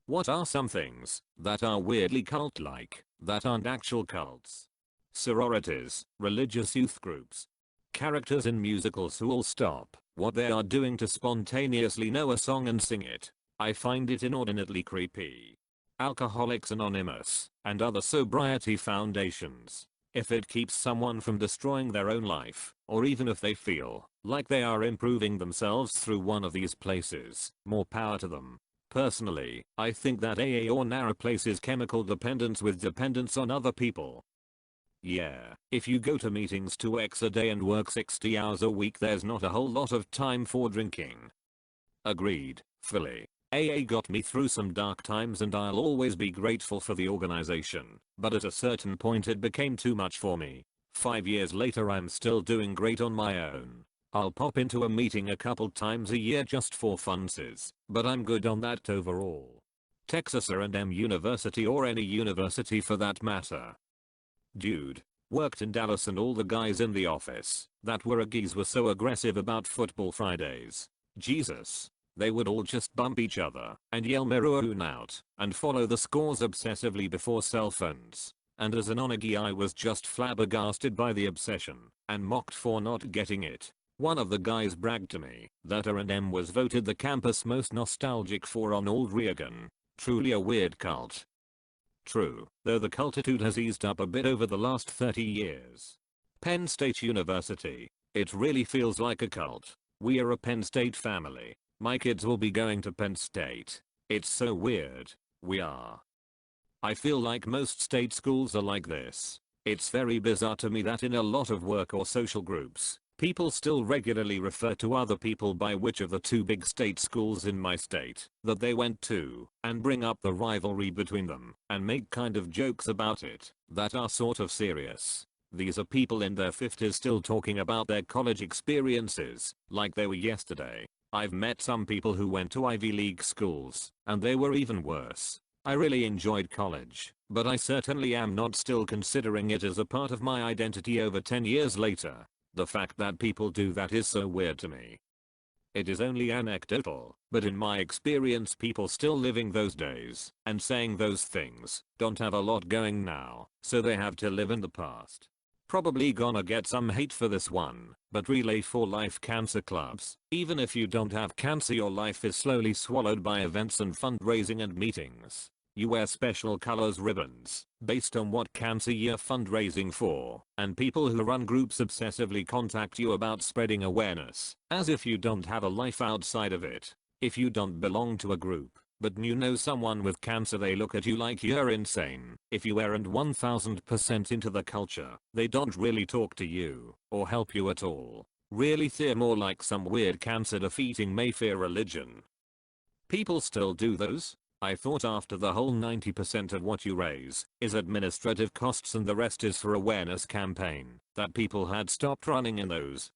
What are some things that are weirdly cult-like, that aren't actual cults? Sororities, religious youth groups, characters in musicals who all stop what they are doing to spontaneously know a song and sing it. I find it inordinately creepy. Alcoholics Anonymous, and other sobriety foundations. If it keeps someone from destroying their own life, or even if they feel like they are improving themselves through one of these places, more power to them. Personally, I think that AA or NA replaces chemical dependence with dependence on other people. Yeah, if you go to meetings 2x a day and work 60 hours a week, there's not a whole lot of time for drinking. Agreed, fully. AA got me through some dark times and I'll always be grateful for the organization, but at a certain point it became too much for me. 5 years later I'm still doing great on my own. I'll pop into a meeting a couple times a year just for funsies, but I'm good on that overall. Texas A&M University, or any university for that matter. Dude, worked in Dallas and all the guys in the office that were Aggies were so aggressive about football Fridays. Jesus. They would all just bump each other and yell Meruoon out and follow the scores obsessively before cell phones. And as a non-Aggie I was just flabbergasted by the obsession and mocked for not getting it. One of the guys bragged to me that A&M was voted the campus most nostalgic for on Old Reagan. Truly a weird cult. True, though the cultitude has eased up a bit over the last 30 years. Penn State University. It really feels like a cult. We are a Penn State family. My kids will be going to Penn State. It's so weird. We are. I feel like most state schools are like this. It's very bizarre to me that in a lot of work or social groups, people still regularly refer to other people by which of the two big state schools in my state that they went to, and bring up the rivalry between them, and make kind of jokes about it that are sort of serious. These are people in their 50s still talking about their college experiences like they were yesterday. I've met some people who went to Ivy League schools, and they were even worse. I really enjoyed college, but I certainly am not still considering it as a part of my identity over 10 years later. The fact that people do that is so weird to me. It is only anecdotal, but in my experience people still living those days and saying those things don't have a lot going now, so they have to live in the past. Probably gonna get some hate for this one, but Relay for Life cancer clubs. Even if you don't have cancer, your life is slowly swallowed by events and fundraising and meetings. You wear special colors ribbons based on what cancer you're fundraising for, and people who run groups obsessively contact you about spreading awareness, as if you don't have a life outside of it. If you don't belong to a group, but you know someone with cancer, they look at you like you're insane. If you aren't 1000% into the culture, they don't really talk to you or help you at all. Really, they're more like some weird cancer defeating Mayfair religion. People still do those? I thought after the whole 90% of what you raise is administrative costs and the rest is for awareness campaign, that people had stopped running in those.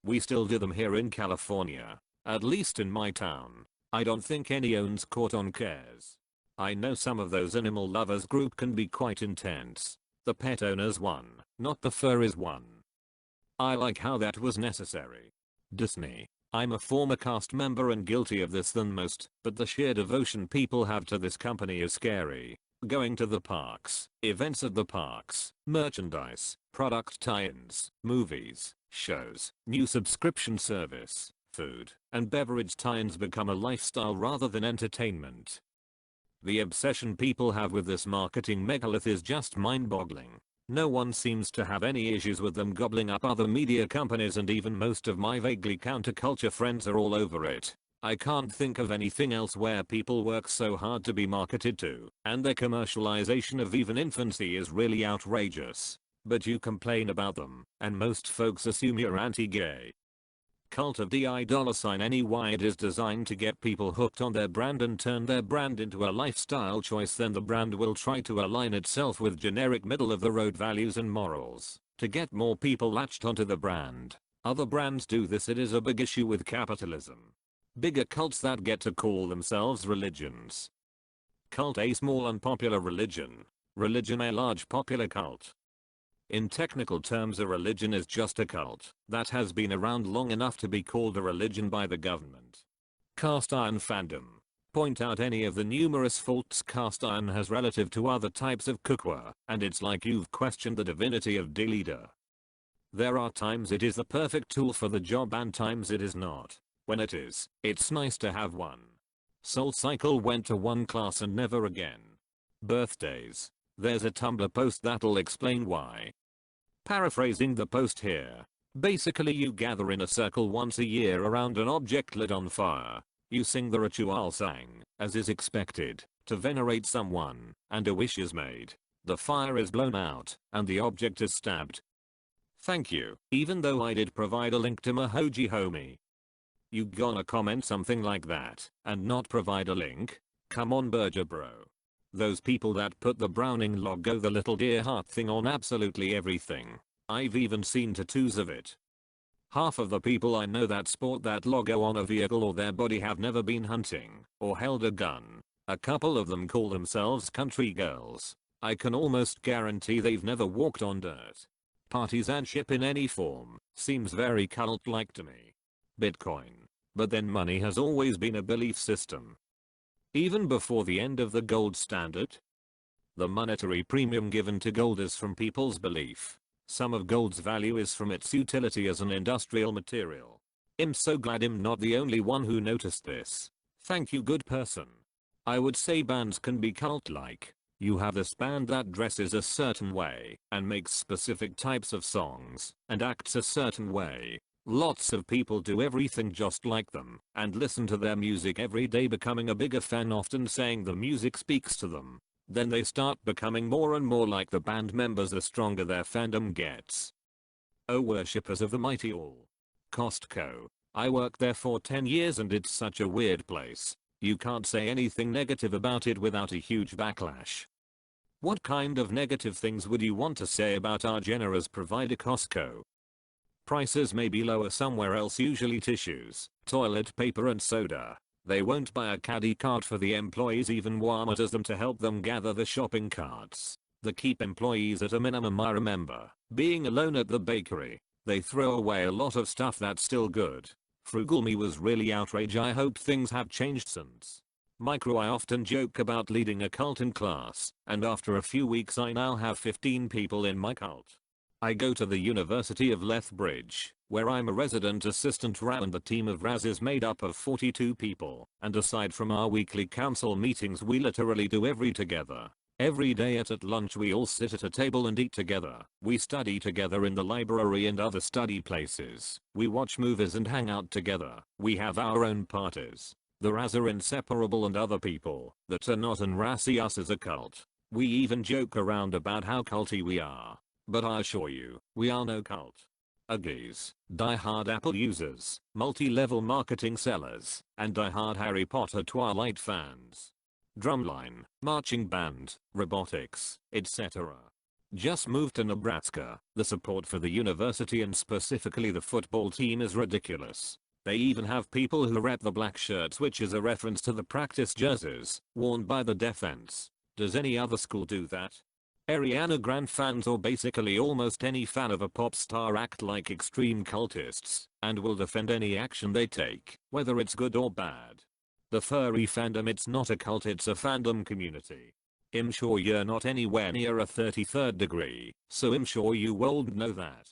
We still do them here in California, at least in my town. I don't think any owns caught on cares. I know some of those animal lovers group can be quite intense. The pet owners one, not the furries one. I like how that was necessary. Disney. I'm a former cast member and guilty of this than most, but the sheer devotion people have to this company is scary. Going to the parks, events at the parks, merchandise, product tie-ins, movies, shows, new subscription service, food, and beverage tie-ins become a lifestyle rather than entertainment. The obsession people have with this marketing megalith is just mind-boggling. No one seems to have any issues with them gobbling up other media companies, and even most of my vaguely counterculture friends are all over it. I can't think of anything else where people work so hard to be marketed to, and their commercialization of even infancy is really outrageous. But you complain about them, and most folks assume you're anti-gay. Cult of DI $NY. It is designed to get people hooked on their brand and turn their brand into a lifestyle choice. Then the brand will try to align itself with generic middle of the road values and morals to get more people latched onto the brand. Other brands do this. It is a big issue with capitalism. Bigger cults that get to call themselves religions. Cult a small unpopular religion. Religion a large popular cult. In technical terms, a religion is just a cult that has been around long enough to be called a religion by the government. Cast iron fandom. Point out any of the numerous faults cast iron has relative to other types of cookware, and it's like you've questioned the divinity of D-Leader. There are times it is the perfect tool for the job and times it is not. When it is, it's nice to have one. Soul Cycle went to one class and never again. Birthdays. There's a Tumblr post that'll explain why. Paraphrasing the post here. Basically you gather in a circle once a year around an object lit on fire. You sing the ritual sang, as is expected, to venerate someone, and a wish is made. The fire is blown out, and the object is stabbed. Thank you, even though I did provide a link to my Hoji homie. You gonna comment something like that, and not provide a link? Come on Burger bro. Those people that put the Browning logo, the little deer heart thing on absolutely everything. I've even seen tattoos of it. Half of the people I know that sport that logo on a vehicle or their body have never been hunting, or held a gun. A couple of them call themselves country girls. I can almost guarantee they've never walked on dirt. Partisanship in any form seems very cult-like to me. Bitcoin. But then money has always been a belief system. Even before the end of the gold standard? The monetary premium given to gold is from people's belief. Some of gold's value is from its utility as an industrial material. I'm so glad I'm not the only one who noticed this. Thank you good person. I would say bands can be cult-like. You have this band that dresses a certain way and makes specific types of songs and acts a certain way. Lots of people do everything just like them and listen to their music every day, becoming a bigger fan, often saying the music speaks to them. Then they start becoming more and more like the band members the stronger their fandom gets. Oh worshippers of the mighty all. Costco. I worked there for 10 years and it's such a weird place. You can't say anything negative about it without a huge backlash. What kind of negative things would you want to say about our generous provider Costco? Prices may be lower somewhere else, usually tissues, toilet paper and soda. They won't buy a caddy cart for the employees, even Walmart as them to help them gather the shopping carts. They keep employees at a minimum. I remember being alone at the bakery. They throw away a lot of stuff that's still good. Frugal me was really outraged. I hope things have changed since. Micro. I often joke about leading a cult in class, and after a few weeks I now have 15 people in my cult. I go to the University of Lethbridge, where I'm a resident assistant RA, and the team of RAS is made up of 42 people, and aside from our weekly council meetings we literally do every together. Every day at lunch we all sit at a table and eat together. We study together in the library and other study places. We watch movies and hang out together. We have our own parties. The RAS are inseparable, and other people that are not and RAS see us as a cult. We even joke around about how culty we are. But I assure you, we are no cult. Uggies, die-hard Apple users, multi-level marketing sellers, and die-hard Harry Potter Twilight fans. Drumline, marching band, robotics, etc. Just moved to Nebraska. The support for the university and specifically the football team is ridiculous. They even have people who rep the black shirts, which is a reference to the practice jerseys worn by the defense. Does any other school do that? Ariana Grande fans, or basically almost any fan of a pop star, act like extreme cultists and will defend any action they take, whether it's good or bad. The furry fandom, it's not a cult, it's a fandom community. I'm sure you're not anywhere near a 33rd degree, so I'm sure you won't know that.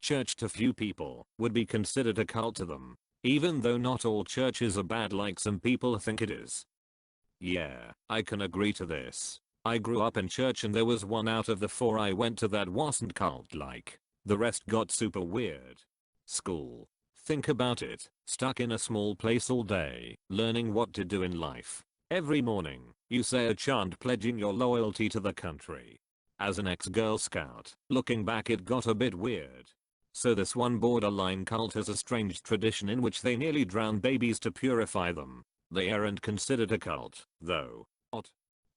Church to few people would be considered a cult to them, even though not all churches are bad like some people think it is. Yeah, I can agree to this. I grew up in church and there was one out of the 4 I went to that wasn't cult-like. The rest got super weird. School. Think about it, stuck in a small place all day, learning what to do in life. Every morning, you say a chant pledging your loyalty to the country. As an ex-Girl Scout, looking back it got a bit weird. So this one borderline cult has a strange tradition in which they nearly drown babies to purify them. They aren't considered a cult, though. What?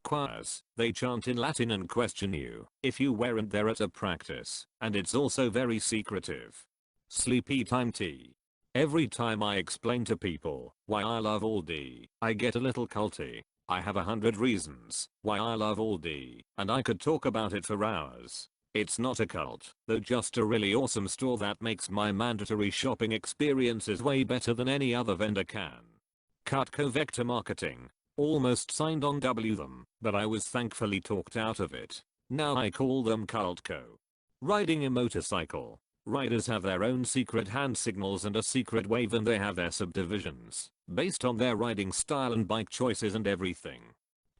Choirs, they chant in Latin and question you if you weren't there at a practice, and it's also very secretive. Sleepy time tea. Every time I explain to people why I love Aldi, I get a little culty. I have 100 reasons why I love Aldi, and I could talk about it for hours. It's not a cult, though, just a really awesome store that makes my mandatory shopping experiences way better than any other vendor can. Cutco Vector Marketing. Almost signed on them, but I was thankfully talked out of it. Now I call them Cultco. Riding a motorcycle. Riders have their own secret hand signals and a secret wave, and they have their subdivisions based on their riding style and bike choices and everything.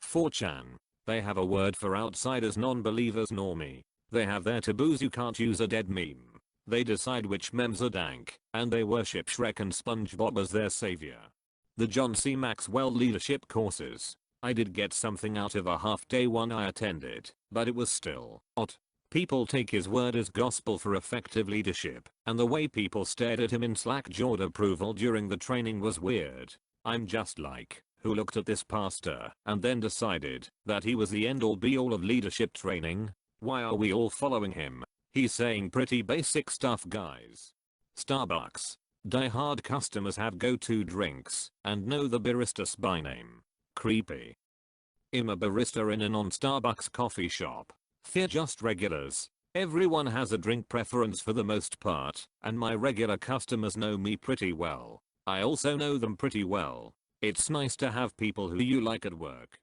4chan. They have a word for outsiders, non-believers, normie. They have their taboos. You can't use a dead meme. They decide which memes are dank, and they worship Shrek and SpongeBob as their savior. The John C. Maxwell leadership courses. I did get something out of a half-day one I attended, but it was still odd. People take his word as gospel for effective leadership, and the way people stared at him in slack-jawed approval during the training was weird. I'm just like, who looked at this pastor and then decided that he was the end-all be-all of leadership training? Why are we all following him? He's saying pretty basic stuff, guys. Starbucks. Die-hard customers have go-to drinks and know the baristas by name. Creepy. I'm a barista in a non-Starbucks coffee shop. They're just regulars. Everyone has a drink preference for the most part, and my regular customers know me pretty well. I also know them pretty well. It's nice to have people who you like at work.